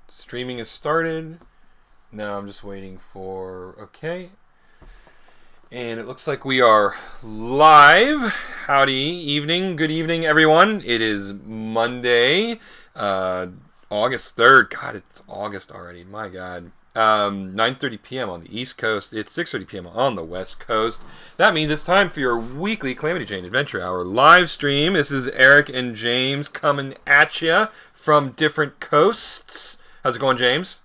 Streaming is started. Now I'm just waiting for okay. And it looks like we are live. Howdy, good evening, everyone. It is Monday, August 3rd. God, it's August already. My God. 9:30 p.m. on the East Coast. It's 6:30 p.m. on the West Coast. That means it's time for your weekly Calamity Jane Adventure Hour live stream. This is Eric and James coming at you from different coasts. How's it going, James?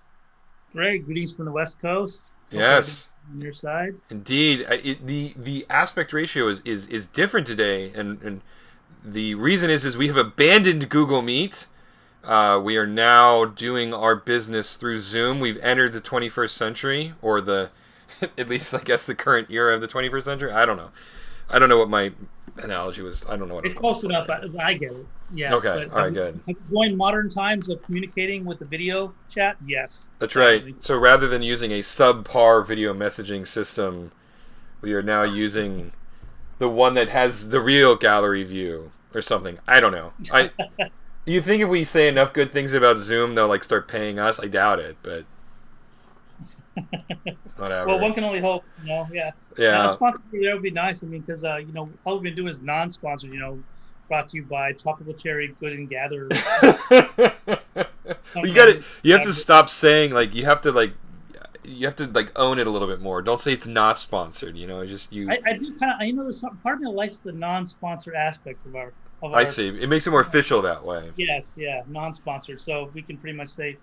Great. Greetings from the West Coast. Yes. On your side. Indeed. The aspect ratio is different today, and the reason is we have abandoned Google Meet. We are now doing our business through Zoom. We've entered the 21st century, or at least I guess the current era of the 21st century. I don't know. I don't know what my analogy was. I don't know what it's close enough. I get it. Yeah. Okay. All right. Good. Have you joined modern times of communicating with the video chat? Yes. That's right. So rather than using a subpar video messaging system, we are now using the one that has the real gallery view or something. I don't know. You think if we say enough good things about Zoom, they'll start paying us? I doubt it, but whatever. Well, one can only hope. Yeah. Yeah. Sponsorship there would be nice. I mean, because all we've been doing is non-sponsored. Brought to you by Tropical Cherry Good and Gather. You have to stop saying you have to own it a little bit more. Don't say it's not sponsored. I do kind of. There's some part of me that likes the non-sponsored aspect of our. I see. It makes it more official that way. Yes, yeah, non-sponsored. So we can pretty much say,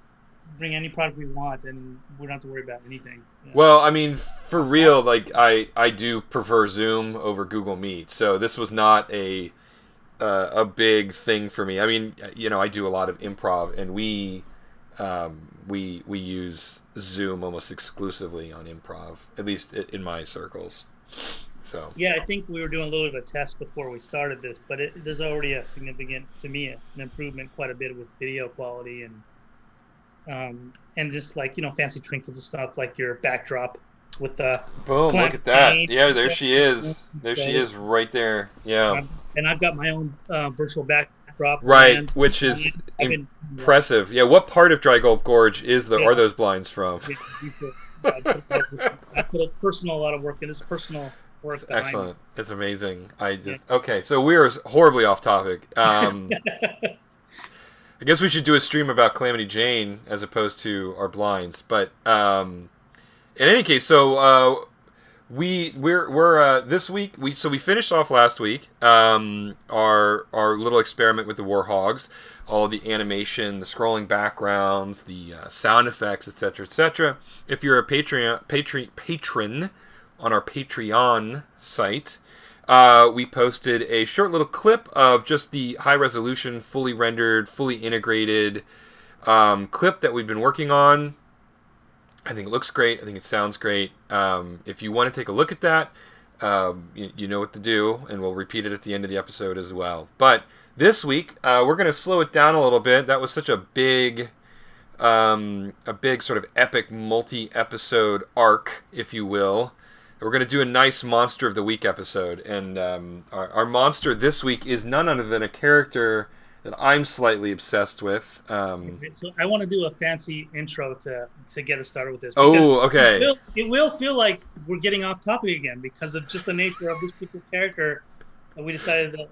bring any product we want, and we don't have to worry about anything. Well, I mean, for real, I do prefer Zoom over Google Meet. So this was not a big thing for me. I mean, I do a lot of improv, and we use Zoom almost exclusively on improv, at least in my circles. So yeah, I think we were doing a little bit of a test before we started this, but there's already a significant, to me, an improvement quite a bit with video quality and just fancy trinkets and stuff like your backdrop with the boom. Look at that! Yeah, there she is. There she is, right there. Yeah. And I've got my own virtual backdrop. Right, which is impressive. Yeah, what part of Dry Gulp Gorge are those blinds from? I put a lot of work in this personal. It's excellent. It's amazing. Okay, so we're horribly off topic. I guess we should do a stream about Calamity Jane as opposed to our blinds. But in any case, so we're this week we finished off last week our little experiment with the Warhogs, all the animation, the scrolling backgrounds, the sound effects, etc., etc. If you're a patron on our Patreon site, we posted a short little clip of just the high-resolution, fully rendered, fully integrated clip that we've been working on. I think it looks great. I think it sounds great. If you want to take a look at that, you know what to do, and we'll repeat it at the end of the episode as well. But this week, we're going to slow it down a little bit. That was such a big sort of epic multi-episode arc, if you will. We're going to do a nice Monster of the Week episode, and our monster this week is none other than a character that I'm slightly obsessed with. So I want to do a fancy intro to get us started with this. Oh, okay. It will feel like we're getting off topic again because of just the nature of this particular character. And we decided that,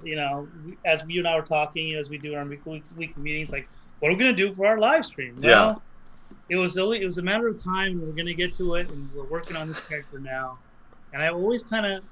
as you and I were talking, as we do in our weekly meetings, what are we going to do for our live stream? Well, it was a matter of time, and we're going to get to it, and we're working on this character now. And I always kind of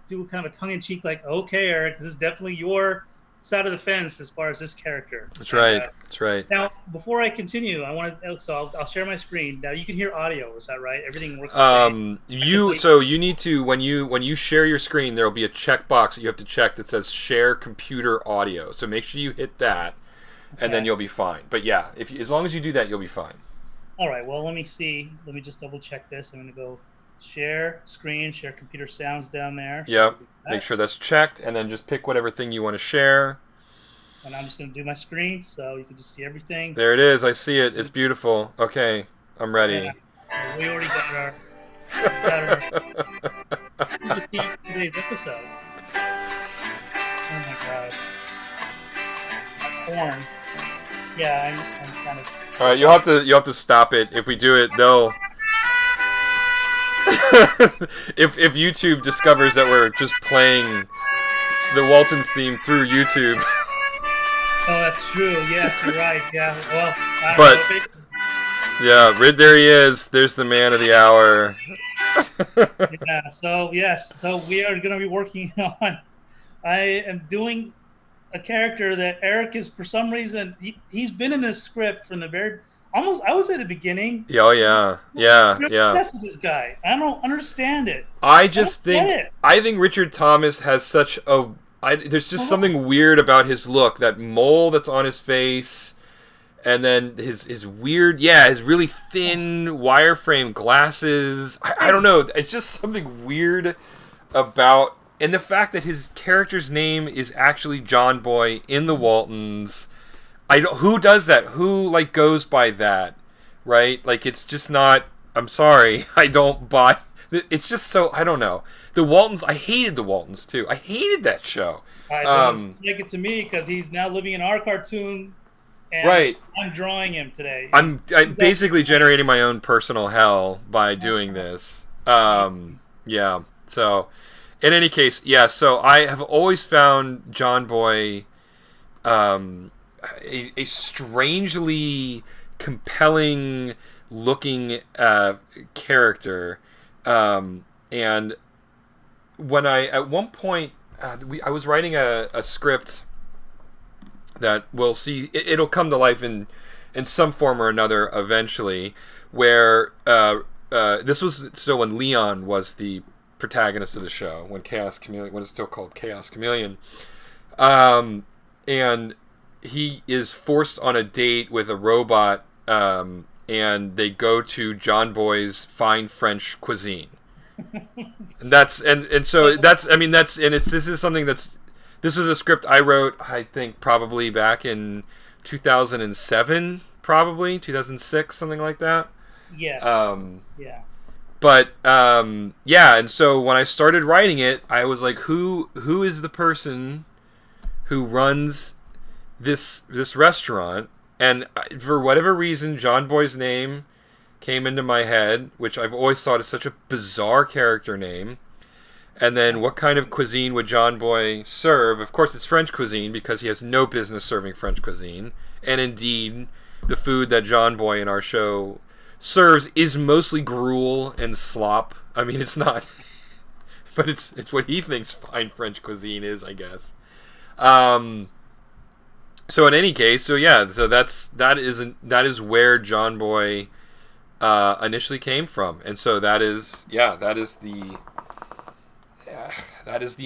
do kind of a tongue-in-cheek, okay, Eric, this is definitely your side of the fence as far as this character. That's right. That's right. Now, before I continue, I'll share my screen. Now you can hear audio. Is that right? Everything works the same. You need to when you share your screen, there will be a checkbox that you have to check that says Share Computer Audio. So make sure you hit that, and then you'll be fine. But yeah, as long as you do that, you'll be fine. All right. Well, let me see. Let me just double check this. I'm going to go share screen, share computer sounds down there. So yep. Make sure that's checked, and then just pick whatever thing you want to share. And I'm just going to do my screen so you can just see everything. There it is. I see it. It's beautiful. Okay. I'm ready. Yeah. We already got our this is the theme of today's episode. Oh my god. Porn. Yeah, I'm kind of. All right, you'll have to stop it. If we do it, they'll. If YouTube discovers that we're just playing the Waltons theme through YouTube. Oh, that's true. Yeah, you're right. Yeah. Well, I But don't know. yeah, there he is. There's the man of the hour. Yeah. So yes. So we are going to be working on. I am doing a character that Eric is for some reason he's been in this script from the very almost I was at the beginning. Yeah, oh yeah, yeah, You're yeah. obsessed with this guy. I don't understand it. I just I don't think get it. I think Richard Thomas has such a. There's just something weird about his look. That mole that's on his face, and then his weird, his really thin wireframe glasses. I don't know. It's just something weird about, and the fact that his character's name is actually Jon Boy in the Waltons. Who does that? Who like goes by that? Right? Like it's just not. I'm sorry. I don't buy. It's just so. I don't know. The Waltons. I hated the Waltons too. I hated that show. It doesn't make it to me because he's now living in our cartoon. And Right. I'm drawing him today. I'm basically generating my own personal hell by doing this. Yeah. So, in any case, yeah. So I have always found Jon Boy a strangely compelling looking character, and when at one point I was writing a script that we'll see it'll come to life in some form or another eventually, where this was still when Leon was the protagonist of the show, when it's still called Chaos Chameleon, and he is forced on a date with a robot, and they go to Jon Boy's fine French cuisine. This is something this was a script I wrote, I think probably back in 2007, probably 2006, something like that. Yes. Yeah. But and so when I started writing it, I was like, who is the person who runs this restaurant? And for whatever reason, Jon Boy's name came into my head, which I've always thought is such a bizarre character name. And then what kind of cuisine would Jon Boy serve? Of course, it's French cuisine, because he has no business serving French cuisine. And indeed, the food that Jon Boy in our show serves is mostly gruel and slop. I mean, it's not, but it's what he thinks fine French cuisine is, I guess. So in any case, so that is where Jon Boy initially came from, and so that is the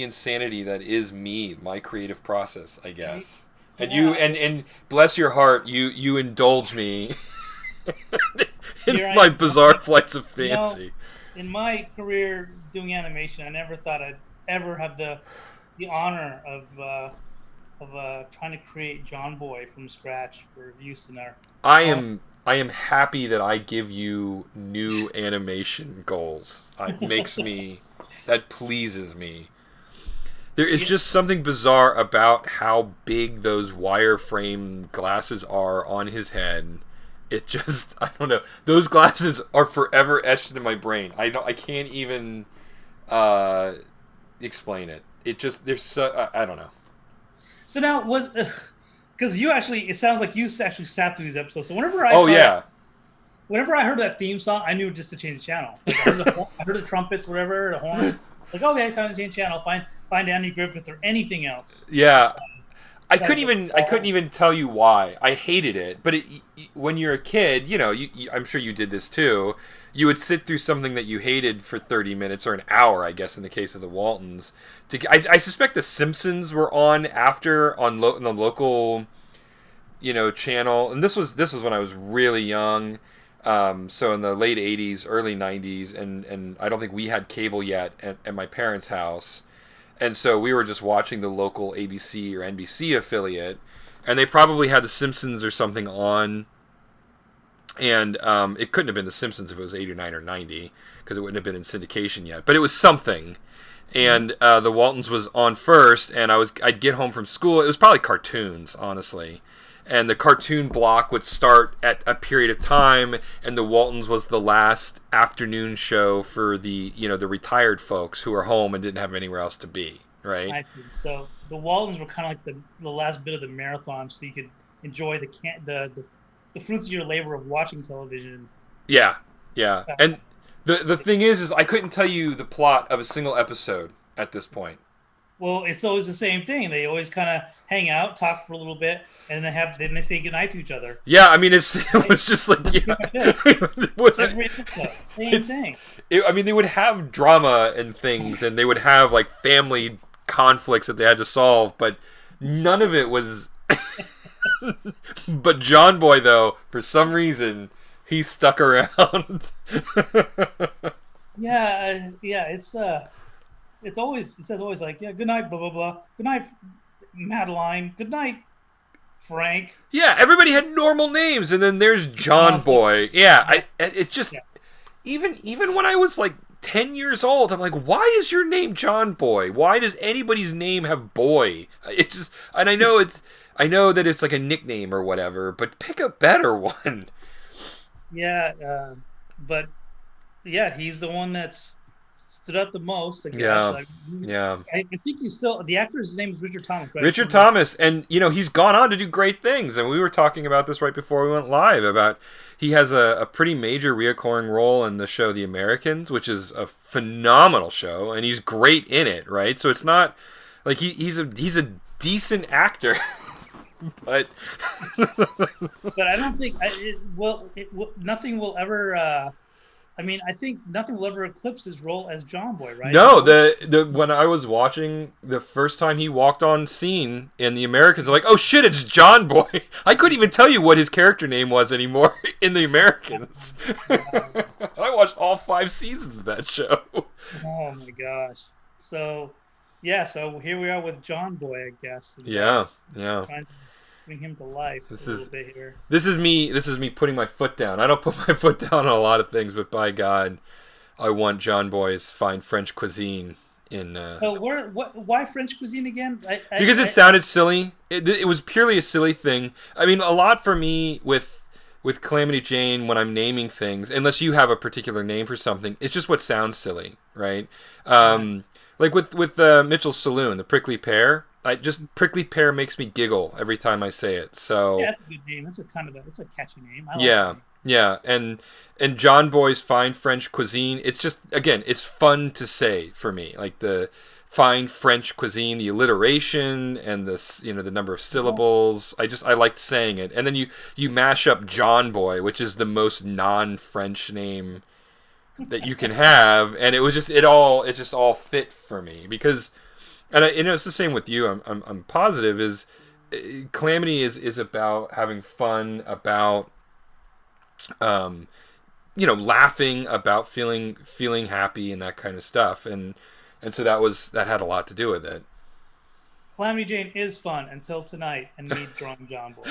insanity that is me, my creative process, I guess. And you and bless your heart, you indulge me in my bizarre flights of fancy. In my career doing animation, I never thought I'd ever have the honor of trying to create Jon Boy from scratch for use in our. I am happy that I give you new animation goals. That pleases me. There is just something bizarre about how big those wireframe glasses are on his head. It just, I don't know. Those glasses are forever etched into my brain. I can't even explain it. It just, there's so, I don't know. So now because it sounds like you actually sat through these episodes. So whenever I heard that theme song, I knew just to change the channel. Like I heard the trumpets, whatever, the horns. Like, okay, time to change channel. Find Andy Griffith or anything else. Yeah, I couldn't even tell you why. I hated it, but when you're a kid, I'm sure you did this too. You would sit through something that you hated for 30 minutes or an hour, I guess, in the case of the Waltons. I suspect The Simpsons were on after on the local, channel, and this was when I was really young. So in the late 80s, early 90s, and I don't think we had cable yet at my parents' house. And so we were just watching the local ABC or NBC affiliate, and they probably had The Simpsons or something on. And it couldn't have been The Simpsons if it was 89 or 90, because it wouldn't have been in syndication yet. But it was something. And the Waltons was on first, and I'd get home from school. It was probably cartoons, honestly. and the cartoon block would start at a period of time, and the Waltons was the last afternoon show for the the retired folks who were home and didn't have anywhere else to be, right? I think so. The Waltons were kind of like the last bit of the marathon, so you could enjoy the fruits of your labor of watching television. Yeah, yeah. And the thing is I couldn't tell you the plot of a single episode at this point. Well, it's always the same thing. They always kind of hang out, talk for a little bit, and then they say goodnight to each other. Yeah, I mean, it was just like, it wasn't, every episode, same thing. I mean, they would have drama and things, and they would have like family conflicts that they had to solve, but none of it was. But Jon Boy, though, for some reason, he stuck around. Yeah, it says always like, yeah, good night, blah blah blah, good night, Madeline, good night, Frank. Yeah, everybody had normal names, and then there's Jon Boy. Yeah, it just even when I was like 10 years old, I'm like, why is your name Jon Boy? Why does anybody's name have boy? It's just, and I know that it's like a nickname or whatever, but pick a better one. Yeah, but yeah, he's the one that's stood out the most, I guess. I think he's still, the actor's name is Richard Thomas, right? Richard Thomas, and he's gone on to do great things, and we were talking about this right before we went live, about he has a pretty major reoccurring role in the show The Americans, which is a phenomenal show, and he's great in it, right? So it's not like he's a decent actor. But I don't think nothing will ever. I think nothing will ever eclipse his role as Jon Boy, right? No, the when I was watching the first time he walked on scene in The Americans, I'm like, oh shit, it's Jon Boy. I couldn't even tell you what his character name was anymore in The Americans. I watched all 5 seasons of that show. Oh my gosh. So here we are with Jon Boy, I guess. Yeah. Trying to bring him to life a little bit here. This is me putting my foot down. I don't put my foot down on a lot of things, but by God, I want Jon Boy's fine French cuisine in. So why French cuisine again? Because it sounded silly. It was purely a silly thing. I mean, a lot for me with Calamity Jane when I'm naming things, unless you have a particular name for something, it's just what sounds silly, right? Like with Mitchell's Saloon, the prickly pear. Prickly pear makes me giggle every time I say it. So yeah, that's a good name. That's a catchy name. I like yeah. And Jon Boy's fine French cuisine. It's just, again, it's fun to say for me. Like the fine French cuisine, the alliteration and the number of syllables. I liked saying it. And then you mash up Jon Boy, which is the most non-French name that you can have, and it just all fit for me because. And it's the same with you. I'm positive is Calamity is about having fun, about laughing, about feeling happy and that kind of stuff, and so that had a lot to do with it. Calamity Jane is fun until tonight and me drawing Jon Boy.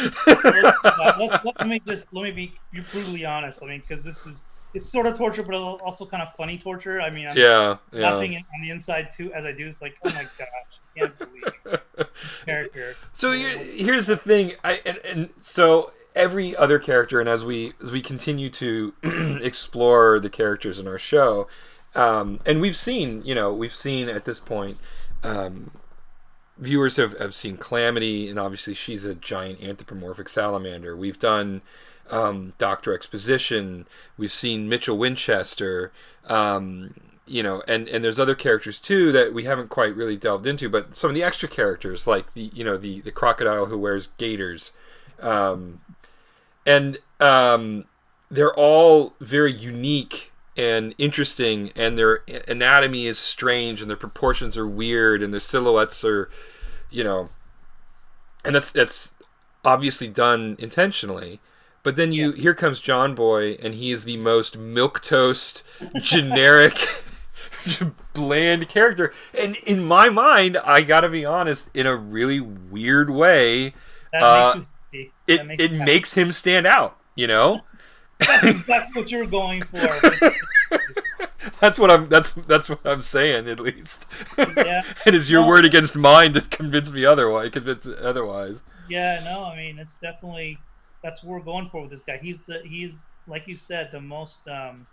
Let me be brutally honest. I mean, because it's sort of torture, but also kind of funny torture. I mean, I'm laughing on the inside too as I do. It's like, oh my gosh, I can't believe this character. So here's the thing, and so every other character, and as we continue to explore the characters in our show, and we've seen at this point, viewers have seen Calamity, and obviously she's a giant anthropomorphic salamander. We've done Dr. Exposition, we've seen Mitchell Winchester, and there's other characters too that we haven't quite really delved into, but some of the extra characters like the crocodile who wears gaiters, and they're all very unique and interesting, and their anatomy is strange, and their proportions are weird, and their silhouettes are, and that's obviously done intentionally. But then here comes Jon Boy, and he is the most milquetoast, generic, bland character. And in my mind, I gotta be honest, in a really weird way, it makes him stand out. That's exactly what you're going for. That's what I'm saying, at least. Yeah. And it's your word against mine to convince otherwise. Yeah, no, I mean it's definitely that's what we're going for with this guy. He's like you said the most and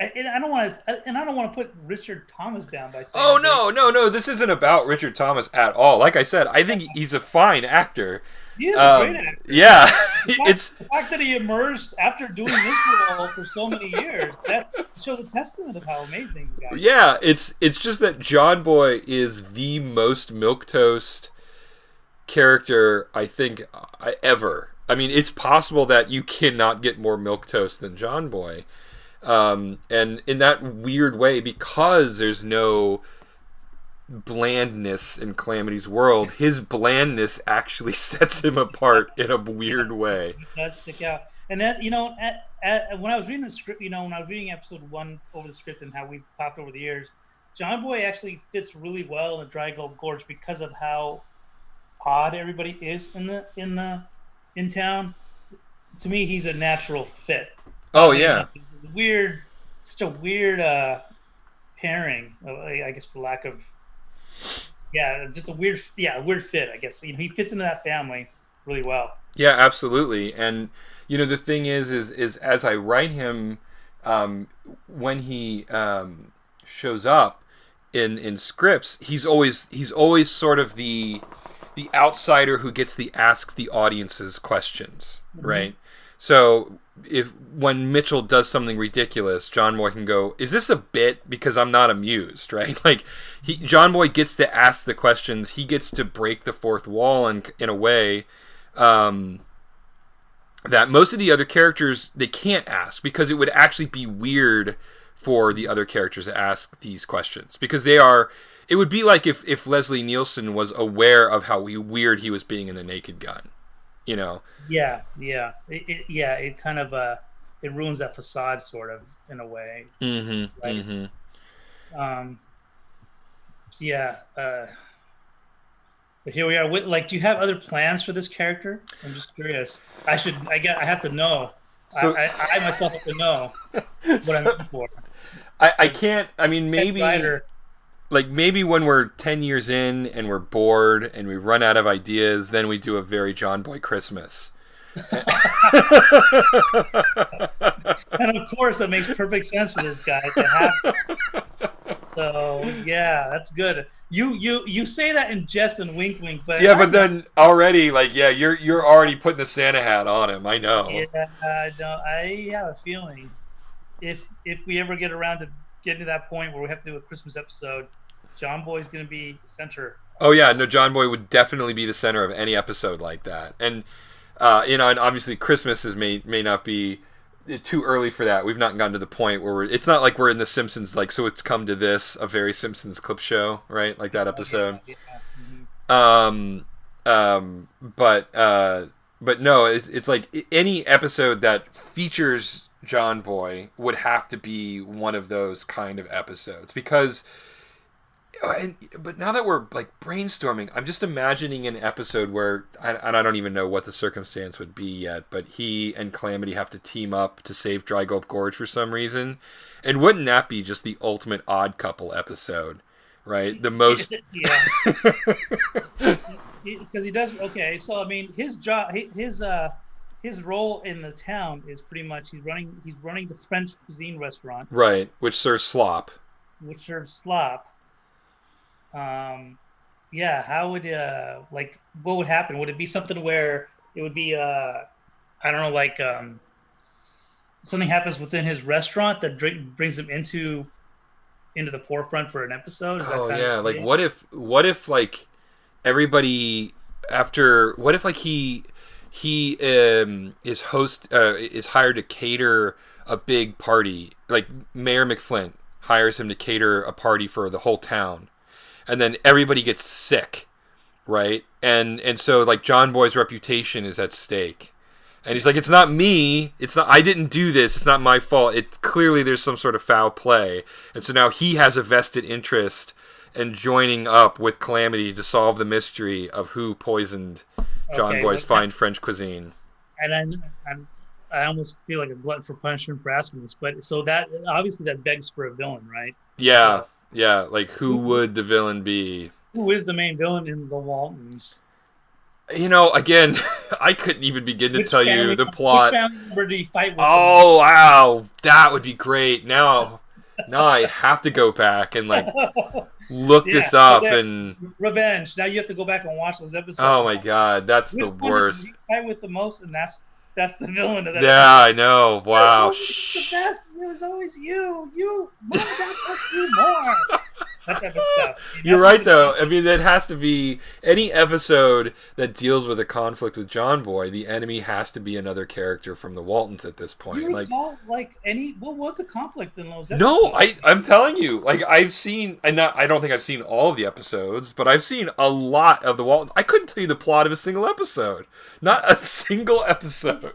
I don't want to put Richard Thomas down by saying Oh that, but no, no, no! This isn't about Richard Thomas at all. Like I said, I think he's a fine actor. he is a great actor. Yeah, The fact, it's the fact that he emerged after doing this role for so many years, that shows a testament of how amazing the guy is. yeah, it's just that Jon Boy is the most milquetoast character I think ever. I mean, it's possible that you cannot get more milquetoast than Jon Boy. And in that weird way, because there's no blandness in Calamity's world, his blandness actually sets him apart in a weird way. He does stick out. And then, when I was reading the script, when I was reading episode 1 over the script and how we've talked over the years, Jon Boy actually fits really well in the Dry Gulch Gorge because of how odd everybody is in town. To me, he's a natural fit. Oh yeah. Such a weird pairing, I guess, for lack of, just a weird fit, I guess. He fits into that family really well. Yeah, absolutely. And the thing is as I write him, when he shows up in scripts, he's always sort of the outsider who gets to ask the audience's questions, right? So when Mitchell does something ridiculous, Jon Boy can go, "Is this a bit?" Because I'm not amused, right? Like Jon Boy gets to ask the questions. He gets to break the fourth wall in a way that most of the other characters they can't ask, because it would actually be weird for the other characters to ask these questions, because it would be like if Leslie Nielsen was aware of how weird he was being in The Naked Gun. Yeah. It kind of it ruins that facade, sort of, in a way. Right? But here we are. Do you have other plans for this character? I'm just curious. I have to know. So, I myself have to know what I'm looking for. I can't. I mean, maybe. Like maybe when we're 10 years in and we're bored and we run out of ideas, then we do a very Jon Boy Christmas. And of course, that makes perfect sense for this guy to have. So yeah, that's good. You say that in jest and wink, but yeah, but then already you're already putting the Santa hat on him. I know. Yeah, I have a feeling if we ever get around to getting to that point where we have to do a Christmas episode, Jon Boy's going to be center. Oh yeah, no, Jon Boy would definitely be the center of any episode like that. And and obviously Christmas may not be too early for that. We've not gotten to the point where it's not like we're in The Simpsons, like, so it's come to this, a very Simpsons clip show, right? Like that episode. Yeah. But no, it's like any episode that features Jon Boy would have to be one of those kind of episodes, because but now that we're like brainstorming, I'm just imagining an episode where I don't even know what the circumstance would be yet, but he and Calamity have to team up to save Dry Gulch Gorge for some reason. And wouldn't that be just the ultimate odd couple episode, right? The most because he does. Okay, so I mean, his job, his role in the town is pretty much he's running the French cuisine restaurant, right, which serves slop. How would what would happen? Would it be something where it would be I don't know, like something happens within his restaurant that brings him into the forefront for an episode? Is that like what if like everybody after, what if like he is hired to cater a big party, like Mayor McFlint hires him to cater a party for the whole town, and then everybody gets sick, right? And so like Jon Boy's reputation is at stake, and he's like, it's not me, I didn't do this, it's not my fault, it's clearly there's some sort of foul play. And so now he has a vested interest in joining up with Calamity to solve the mystery of who poisoned Jon Boy's fine French cuisine. And I almost feel like a glutton for punishment for asking this, but so that obviously that begs for a villain, right? Yeah, like who would the villain be? Who is the main villain in the Waltons? Again, I couldn't even begin to tell you the Which plot. family member did he fight with? Oh wow, that would be great. Now I have to go back and like look Yeah, this up and revenge. Now you have to go back and watch those episodes. oh my god, that's the Which one did worst. he fight with the most? And that's the villain of that Yeah, episode. I know. Wow. It's the best. It was always you. Mom, Dad, you more. That type of stuff. You're right, though. I mean, that has to be any episode that deals with a conflict with Jon Boy. The enemy has to be another character from the Waltons at this point. Do you recall, what was the conflict in those episodes? No, I'm telling you, like I've seen, I don't think I've seen all of the episodes, but I've seen a lot of the Waltons. I couldn't tell you the plot of a single episode. Not a single episode.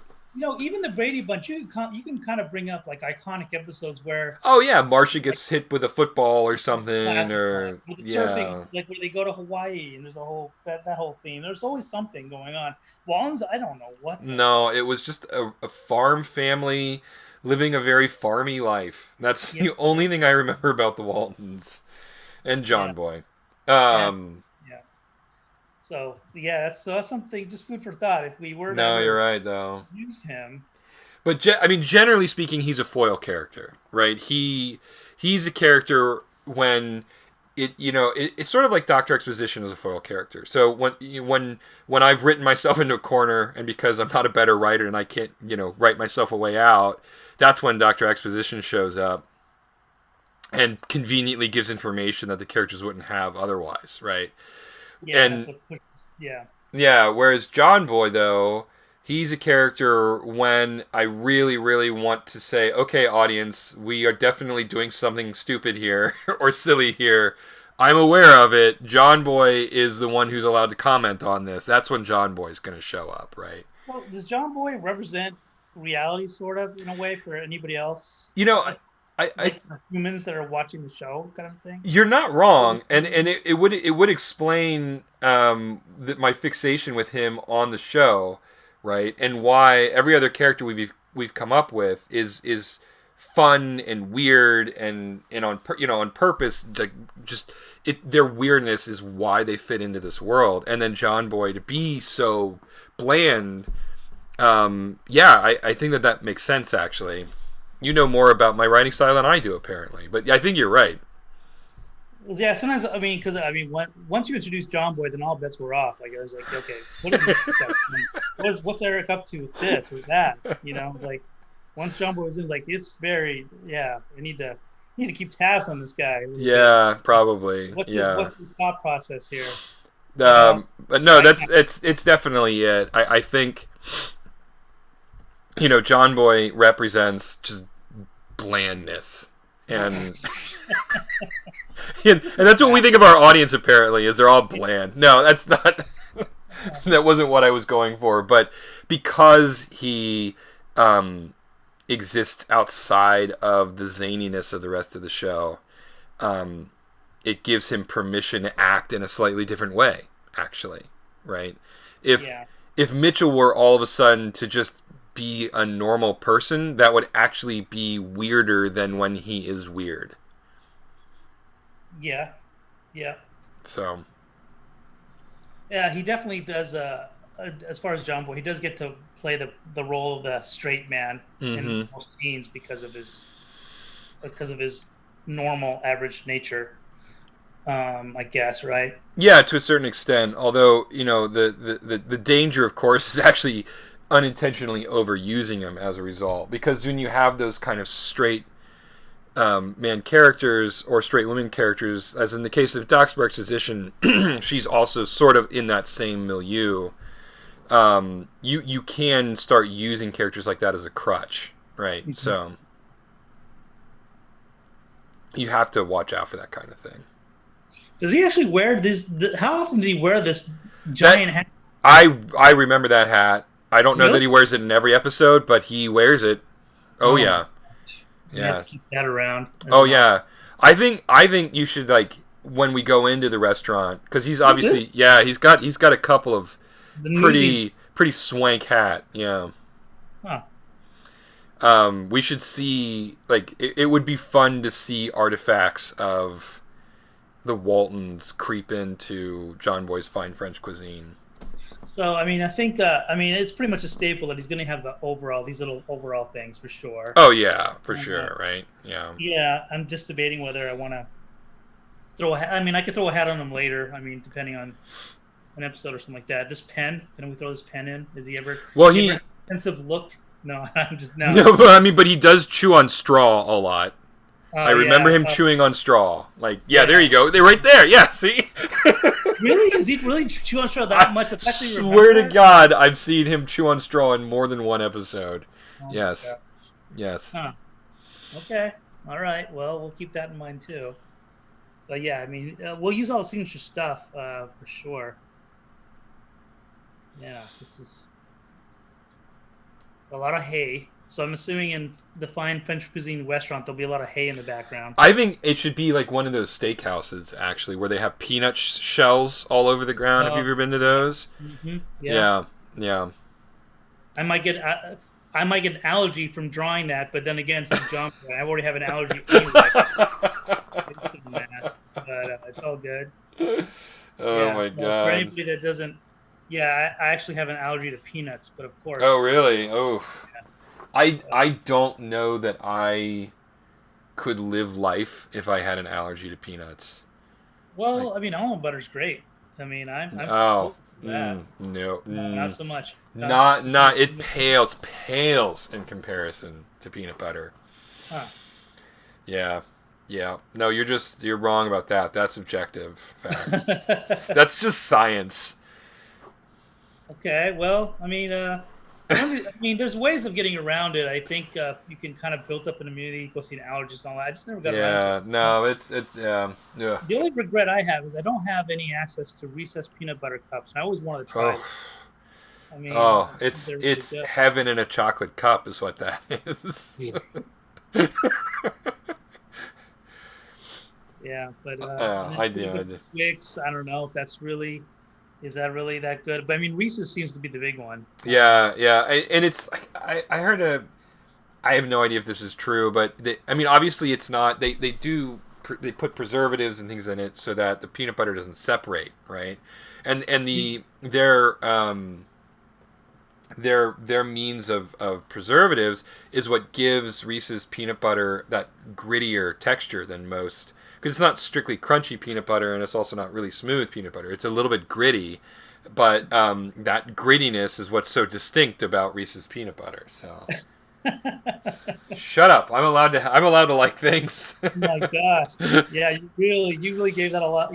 Even the Brady Bunch, you can kind of bring up like iconic episodes where. Oh yeah, Marcia gets hit with a football or something, or surfing, like where they go to Hawaii and there's a whole that whole theme. There's always something going on. Waltons, I don't know what. No, it was just a farm family living a very farmy life. That's the only thing I remember about the Waltons and Jon Boy. Yeah. So that's something, just food for thought. If we were to you're right though. Use him, but generally speaking, he's a foil character, right? He's a character when it's sort of like Doctor Exposition as a foil character. So when I've written myself into a corner, and because I'm not a better writer and I can't write myself a way out, that's when Doctor Exposition shows up and conveniently gives information that the characters wouldn't have otherwise, right? Yeah, and yeah. Whereas Jon Boy, though, he's a character when I really, really want to say, okay, audience, we are definitely doing something stupid here or silly here. I'm aware of it. Jon Boy is the one who's allowed to comment on this. That's when Jon Boy's going to show up, right? Well, does Jon Boy represent reality, sort of, in a way, for anybody else? I humans that are watching the show, kind of thing. You're not wrong, and it would explain my fixation with him on the show, right? And why every other character we've come up with is fun and weird and on purpose. Their weirdness is why they fit into this world, and then Jon Boy to be so bland. I think that makes sense actually. You know more about my writing style than I do, apparently. But I think you're right. Well, yeah, sometimes, once you introduce Jon Boy, then all bets were off. Like, I was like, okay, what is what's Eric up to with this or that? Once Jon Boy was in, like, it's very, I need to keep tabs on this guy. Yeah, probably. What's his thought process here? But no, it's definitely it. I think... Jon Boy represents just blandness, and and that's what we think of our audience. Apparently, is they're all bland. No, that's not. That wasn't what I was going for. But because he exists outside of the zaniness of the rest of the show, it gives him permission to act in a slightly different way. Actually, right? If Mitchell were all of a sudden to just be a normal person, that would actually be weirder than when he is weird. Yeah. So. Yeah, he definitely does. As far as Jon Boy, he does get to play the role of the straight man in most scenes because of his normal, average nature. I guess, right? Yeah, to a certain extent. Although the danger, of course, is actually unintentionally overusing him as a result, because when you have those kind of straight man characters or straight women characters, as in the case of Doc's Exposition, she's also sort of in that same milieu. You can start using characters like that as a crutch, right? Mm-hmm. So you have to watch out for that kind of thing. Does he actually wear this? How often did he wear this giant hat? I remember that hat. I don't know that he wears it in every episode, but he wears it. Oh yeah. You have to keep that around. Oh yeah. I think you should, like, when we go into the restaurant, because he's obviously he's got a couple of pretty swank hat. Yeah. Huh. We should see, like, it would be fun to see artifacts of the Waltons creep into Jon Boy's fine French cuisine. So I mean, I think it's pretty much a staple that he's going to have these little overall things for sure. Oh yeah, for Uh, sure, right? Yeah. yeah, I'm just debating whether I want to throw a hat. I mean, I could throw a hat on him later. I mean, depending on an episode or something like that. This pen, can we throw this pen in? Has he ever? Well, He ever he have a pensive look? No, I'm just no. no, but I mean, but he does chew on straw a lot. I Oh remember yeah, him chewing on straw. Like, yeah, there yeah. you go. They're right there. Yeah, see? Really? Is he really chew on straw that I much? That's actually swear to remember? God, I've seen him chew on straw in more than one episode. Oh my Yes. god. Yes. Huh. Okay. All right. Well, we'll keep that in mind too. But yeah, I mean, we'll use all the signature stuff for sure. Yeah, this is a lot of hay. So I'm assuming in the fine French cuisine restaurant there'll be a lot of hay in the background. I think it should be like one of those steakhouses, actually, where they have peanut shells all over the ground. Have you ever been to those? Yeah. Yeah. Yeah. I might get I might get an allergy from drawing that, but then again, since John, I already have an allergy anyway. But it's all good. Oh Yeah. my For God. anybody that doesn't, yeah, I actually have an allergy to peanuts, but of course. Oh really? Oh. Yeah. I don't know that I could live life if I had an allergy to peanuts. Well, Like, I mean, almond butter's great. I mean, I'm oh, totally for that. no, No, not so much. not it pales in comparison to peanut butter. Huh. Yeah, yeah. No, you're wrong about that. That's objective fact. That's just science. Okay, well, there's ways of getting around it. I think you can kind of build up an immunity, go see an allergist and all that. I just never got around to Yeah, it. no, it's yeah. The only regret I have is I don't have any access to Recess peanut butter cups, and I always wanted to try Oh, them. I mean, oh, they're really it's good. heaven in a chocolate cup is what that is. Yeah, but I do. Twix, I don't know if is that really that good? But I mean, Reese's seems to be the big one. Yeah, yeah, and it's I heard I have no idea if this is true, but I mean, obviously it's not. They put preservatives and things in it so that the peanut butter doesn't separate, right? And their means of preservatives is what gives Reese's peanut butter that grittier texture than most, because it's not strictly crunchy peanut butter and it's also not really smooth peanut butter. It's a little bit gritty, but that grittiness is what's so distinct about Reese's peanut butter. So shut up. I'm allowed to like things. Oh my gosh. Yeah, you really gave that a lot.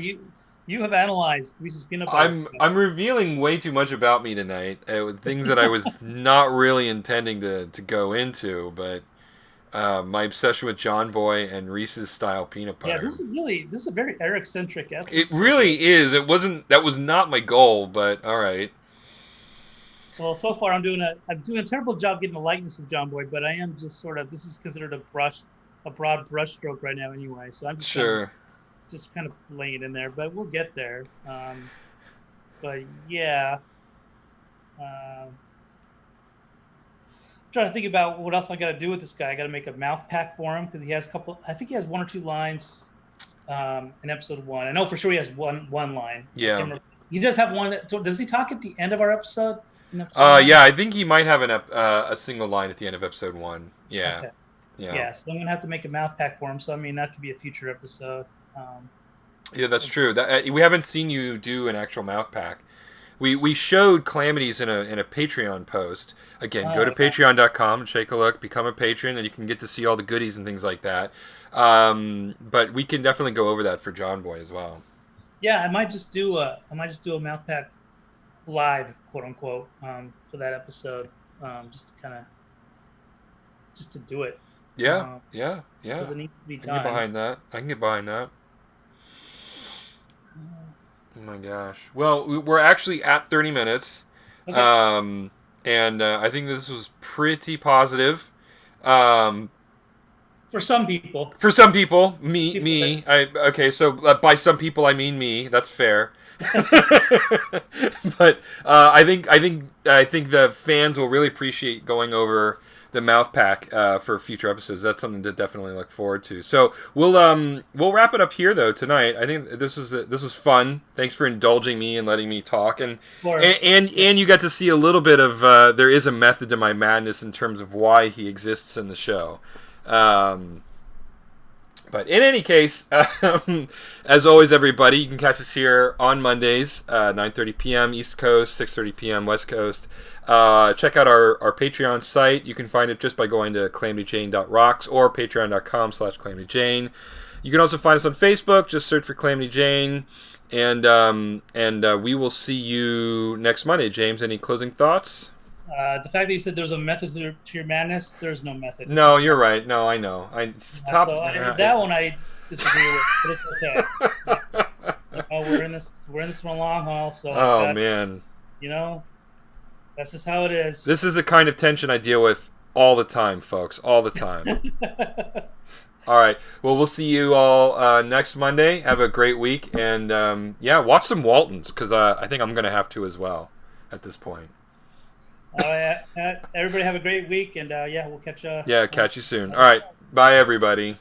You have analyzed Reese's peanut butter. I'm revealing way too much about me tonight. Things that I was not really intending to go into, but my obsession with Jon Boy and Reese's style peanut butter. Yeah, this is a very Eric centric episode. It really is. That was not my goal, but all right. Well, so far I'm doing a terrible job getting the likeness of Jon Boy, but I am just sort of, this is considered a broad brush stroke right now anyway. So I'm just kind of laying it in there, but we'll get there. But yeah, trying to think about what else I got to do with this guy. I got to make a mouth pack for him because he has I think he has one or two lines in episode 1. I know for sure he has one line. Yeah. He does have one. So does he talk at the end of our episode? Yeah, I think he might have a single line at the end of episode 1. Yeah. Okay. Yeah. Yeah, so I'm going to have to make a mouth pack for him. So, I mean, that could be a future episode. Yeah, that's true. We haven't seen you do an actual mouth pack. We showed Calamities in a Patreon post. Again, go to patreon.com and take a look, become a patron, and you can get to see all the goodies and things like that. But we can definitely go over that for Jon Boy as well. Yeah, I might just do a mouth pack live, quote unquote, for that episode, just to do it. Yeah, yeah. Because it needs to be I can done. get behind that. Oh my gosh. Well, we're actually at 30 minutes. Okay. And I think this was pretty positive. For some people. For some people, me. Okay, so by some people I mean me. That's fair. But I think the fans will really appreciate going over the mouth pack for future episodes. That's something to definitely look forward to. So we'll wrap it up here though tonight. I think this was fun. Thanks for indulging me and letting me talk, and you got to see a little bit of there is a method to my madness in terms of why he exists in the show. But in any case, as always, everybody, you can catch us here on Mondays, 9:30 p.m. East Coast, 6:30 p.m. West Coast. Check out our Patreon site. You can find it just by going to calamityjane.rocks or patreon.com/calamityjane. You can also find us on Facebook. Just search for Calamity Jane. And we will see you next Monday. James, any closing thoughts? The fact that you said there's a method to your madness, there's no method. No, you're right. No, I know. So that one I disagree with, but it's okay. We're in this for a long haul. So man, that's just how it is. This is the kind of tension I deal with all the time, folks. All the time. All right. Well, we'll see you all next Monday. Have a great week, and watch some Waltons because I think I'm going to have to as well at this point. Everybody have a great week, and we'll catch you. Catch you soon. All right. Bye, everybody.